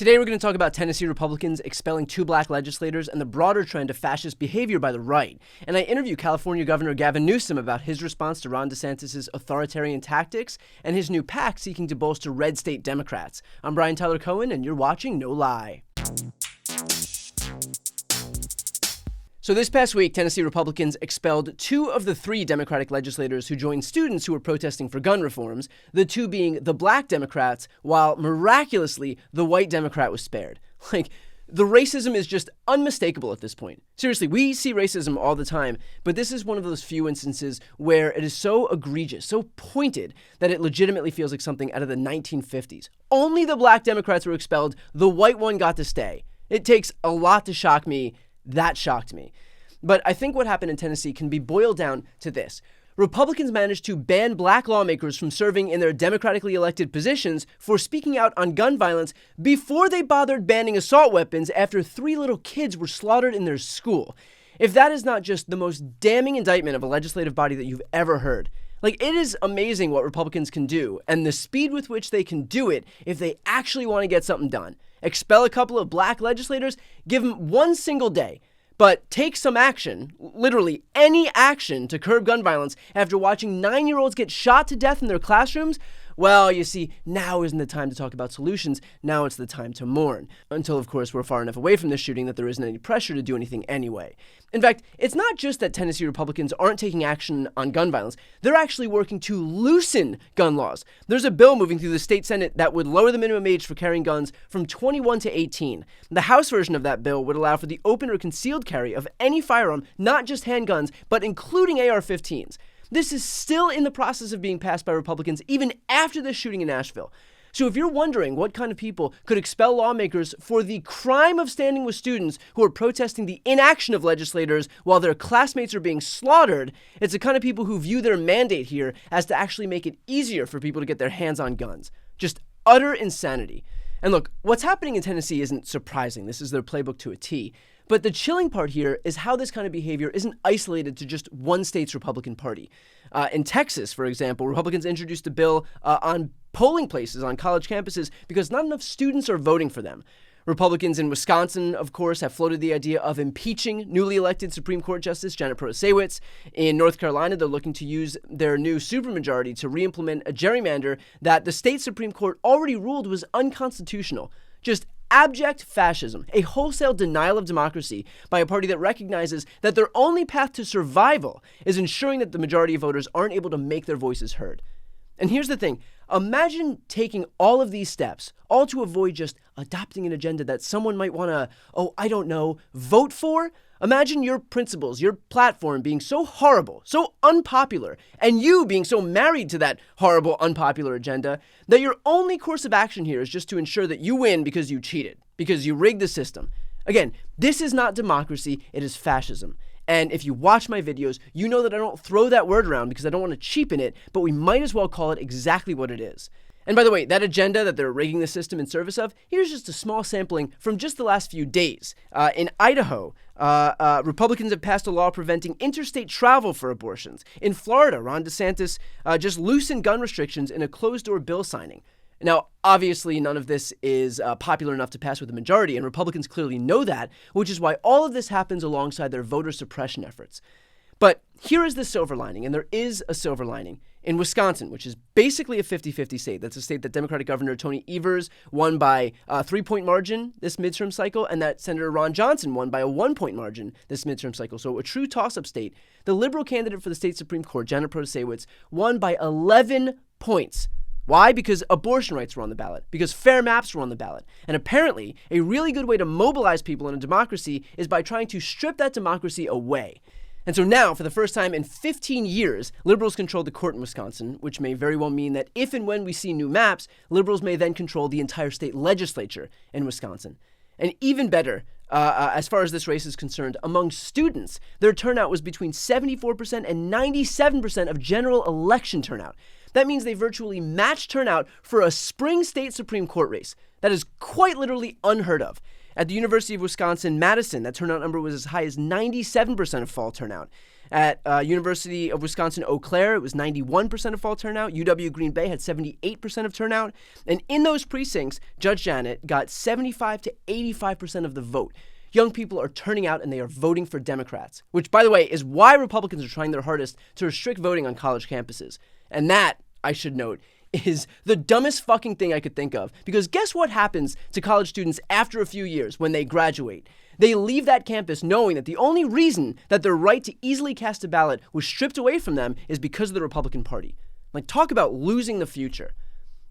Today we're going to talk about Tennessee Republicans expelling 2 black legislators and the broader trend of fascist behavior by the right. And I interview California Governor Gavin Newsom about his response to Ron DeSantis' authoritarian tactics and his new pact seeking to bolster red state Democrats. I'm Brian Tyler Cohen, and you're watching No Lie. So this past week, Tennessee Republicans expelled 2 of the 3 Democratic legislators who joined students who were protesting for gun reforms, the 2 being the black Democrats, while miraculously, the white Democrat was spared. The racism is just unmistakable at this point. Seriously, we see racism all the time, but this is one of those few instances where it is so egregious, so pointed, that it legitimately feels like something out of the 1950s. Only the black Democrats were expelled, the white one got to stay. It takes a lot to shock me. That shocked me. But I think what happened in Tennessee can be boiled down to this. Republicans managed to ban black lawmakers from serving in their democratically elected positions for speaking out on gun violence before they bothered banning assault weapons after 3 little kids were slaughtered in their school. If that is not just the most damning indictment of a legislative body that you've ever heard. It is amazing what Republicans can do and the speed with which they can do it if they actually want to get something done. Expel a couple of black legislators, give them 1 single day, but take some action, literally any action, to curb gun violence after watching 9-year-olds get shot to death in their classrooms. Well, you see, now isn't the time to talk about solutions. Now it's the time to mourn. Until, of course, we're far enough away from this shooting that there isn't any pressure to do anything anyway. In fact, it's not just that Tennessee Republicans aren't taking action on gun violence. They're actually working to loosen gun laws. There's a bill moving through the state Senate that would lower the minimum age for carrying guns from 21 to 18. The House version of that bill would allow for the open or concealed carry of any firearm, not just handguns, but including AR-15s. This is still in the process of being passed by Republicans even after this shooting in Nashville. So if you're wondering what kind of people could expel lawmakers for the crime of standing with students who are protesting the inaction of legislators while their classmates are being slaughtered, it's the kind of people who view their mandate here as to actually make it easier for people to get their hands on guns. Just utter insanity. And look, what's happening in Tennessee isn't surprising. This is their playbook to a T. But the chilling part here is how this kind of behavior isn't isolated to just one state's Republican Party. In Texas, for example, Republicans introduced a bill on polling places on college campuses because not enough students are voting for them. Republicans in Wisconsin, of course, have floated the idea of impeaching newly elected Supreme Court Justice Janet Protasiewicz. In North Carolina, they're looking to use their new supermajority to re-implement a gerrymander that the state Supreme Court already ruled was unconstitutional. Just abject fascism, a wholesale denial of democracy by a party that recognizes that their only path to survival is ensuring that the majority of voters aren't able to make their voices heard. And here's the thing. Imagine taking all of these steps, all to avoid just adopting an agenda that someone might want to, vote for. Imagine your principles, your platform being so horrible, so unpopular, and you being so married to that horrible, unpopular agenda that your only course of action here is just to ensure that you win because you cheated, because you rigged the system. Again, this is not democracy, it is fascism. And if you watch my videos, you know that I don't throw that word around because I don't want to cheapen it, but we might as well call it exactly what it is. And by the way, that agenda that they're rigging the system in service of, here's just a small sampling from just the last few days. In Idaho, Republicans have passed a law preventing interstate travel for abortions. In Florida, Ron DeSantis just loosened gun restrictions in a closed-door bill signing. Now, obviously, none of this is popular enough to pass with a majority, and Republicans clearly know that, which is why all of this happens alongside their voter suppression efforts. But here is the silver lining, and there is a silver lining. In Wisconsin, which is basically a 50-50 state, that's a state that Democratic Governor Tony Evers won by a 3-point margin this midterm cycle, and that Senator Ron Johnson won by a 1-point margin this midterm cycle. So a true toss-up state. The liberal candidate for the state Supreme Court, Janet Protasiewicz, won by 11 points. Why? Because abortion rights were on the ballot, because fair maps were on the ballot. And apparently, a really good way to mobilize people in a democracy is by trying to strip that democracy away. And so now, for the first time in 15 years, liberals control the court in Wisconsin, which may very well mean that if and when we see new maps, liberals may then control the entire state legislature in Wisconsin. And even better, as far as this race is concerned, among students, their turnout was between 74% and 97% of general election turnout. That means they virtually matched turnout for a spring state Supreme Court race. That is quite literally unheard of. At the University of Wisconsin-Madison, that turnout number was as high as 97% of fall turnout. At University of Wisconsin-Eau Claire, it was 91% of fall turnout. UW-Green Bay had 78% of turnout. And in those precincts, Judge Janet got 75 to 85% of the vote. Young people are turning out and they are voting for Democrats, which, by the way, is why Republicans are trying their hardest to restrict voting on college campuses. And that, I should note, is the dumbest fucking thing I could think of. Because guess what happens to college students after a few years when they graduate? They leave that campus knowing that the only reason that their right to easily cast a ballot was stripped away from them is because of the Republican Party. Like, talk about losing the future.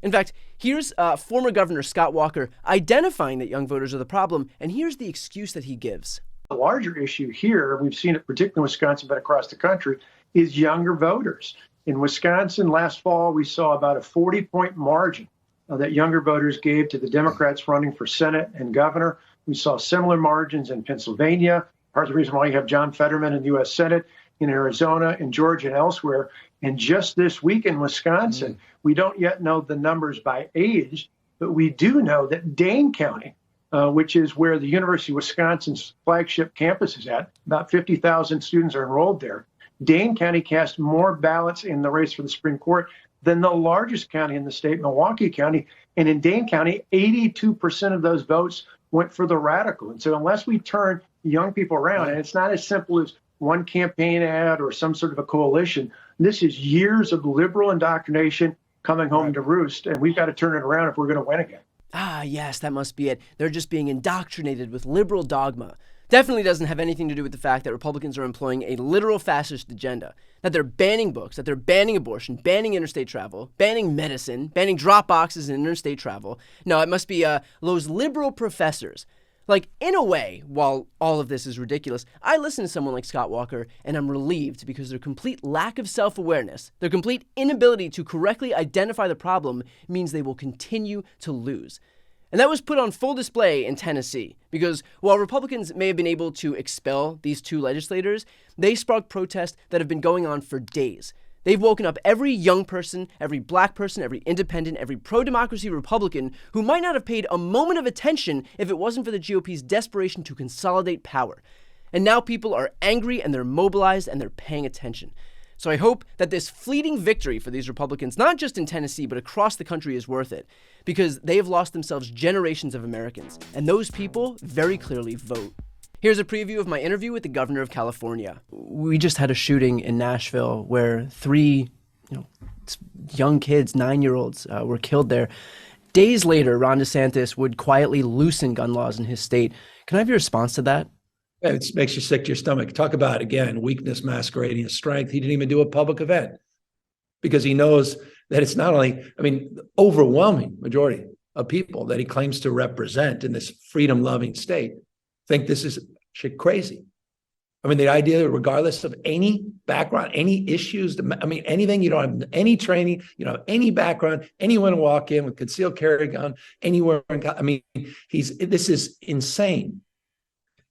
In fact, here's former Governor Scott Walker identifying that young voters are the problem, and here's the excuse that he gives. The larger issue here, we've seen it particularly in Wisconsin, but across the country, is younger voters. In Wisconsin last fall, we saw about a 40-point margin that younger voters gave to the Democrats running for Senate and governor. We saw similar margins in Pennsylvania. Part of the reason why you have John Fetterman in the U.S. Senate, in Arizona, in Georgia, and elsewhere. And just this week in Wisconsin, we don't yet know the numbers by age, but we do know that Dane County, which is where the University of Wisconsin's flagship campus is at, about 50,000 students are enrolled there. Dane County cast more ballots in the race for the Supreme Court than the largest county in the state, Milwaukee County. And in Dane County, 82% of those votes went for the radical. And so unless we turn young people around, and it's not as simple as one campaign ad or some sort of a coalition, this is years of liberal indoctrination coming home to roost, and we've got to turn it around if we're going to win again. Ah, yes, that must be it. They're just being indoctrinated with liberal dogma. Definitely doesn't have anything to do with the fact that Republicans are employing a literal fascist agenda, that they're banning books, that they're banning abortion, banning interstate travel, banning medicine, banning drop boxes in interstate travel. No, it must be those liberal professors. Like, in a way, while all of this is ridiculous, I listen to someone like Scott Walker and I'm relieved because their complete lack of self-awareness, their complete inability to correctly identify the problem means they will continue to lose. And that was put on full display in Tennessee, because while Republicans may have been able to expel these two legislators, they sparked protests that have been going on for days. They've woken up every young person, every black person, every independent, every pro-democracy Republican who might not have paid a moment of attention if it wasn't for the GOP's desperation to consolidate power. And now people are angry and they're mobilized and they're paying attention. So I hope that this fleeting victory for these Republicans, not just in Tennessee, but across the country, is worth it, because they have lost themselves generations of Americans, and those people very clearly vote. Here's a preview of my interview with the governor of California. We just had a shooting in Nashville where three young kids, 9-year-olds, were killed there. Days later, Ron DeSantis would quietly loosen gun laws in his state. Can I have your response to that? It makes you sick to your stomach. Talk about, again, weakness masquerading as strength. He didn't even do a public event because he knows that it's not only, the overwhelming majority of people that he claims to represent in this freedom-loving state think this is shit crazy. The idea that regardless of any background, any issues, anything, you don't have any training, you don't have any background, anyone walk in with concealed carry gun anywhere. This is insane.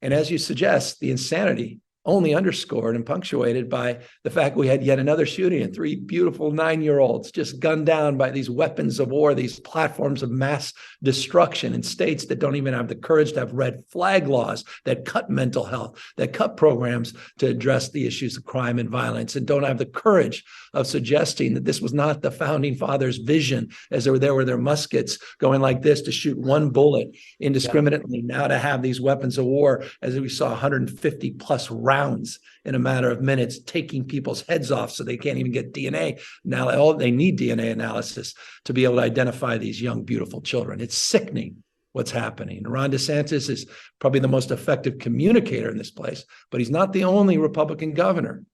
And as you suggest, the insanity only underscored and punctuated by the fact we had yet another shooting and 3 beautiful 9-year-olds just gunned down by these weapons of war, these platforms of mass destruction in states that don't even have the courage to have red flag laws that cut mental health, that cut programs to address the issues of crime and violence, and don't have the courage of suggesting that this was not the founding fathers' vision as they were there with their muskets going like this to shoot one bullet indiscriminately. Now to have these weapons of war, as we saw 150 plus rounds in a matter of minutes, taking people's heads off so they can't even get DNA. Now they need DNA analysis to be able to identify these young, beautiful children. It's sickening what's happening. Ron DeSantis is probably the most effective communicator in this place, but he's not the only Republican governor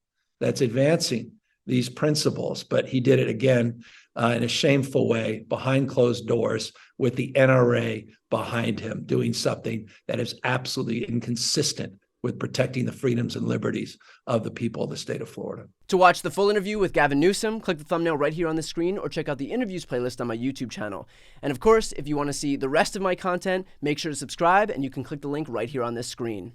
that's advancing these principles. But he did it again in a shameful way, behind closed doors, with the NRA behind him, doing something that is absolutely inconsistent with protecting the freedoms and liberties of the people of the state of Florida. To watch the full interview with Gavin Newsom, click the thumbnail right here on the screen or check out the interviews playlist on my YouTube channel. And of course, if you want to see the rest of my content, make sure to subscribe and you can click the link right here on this screen.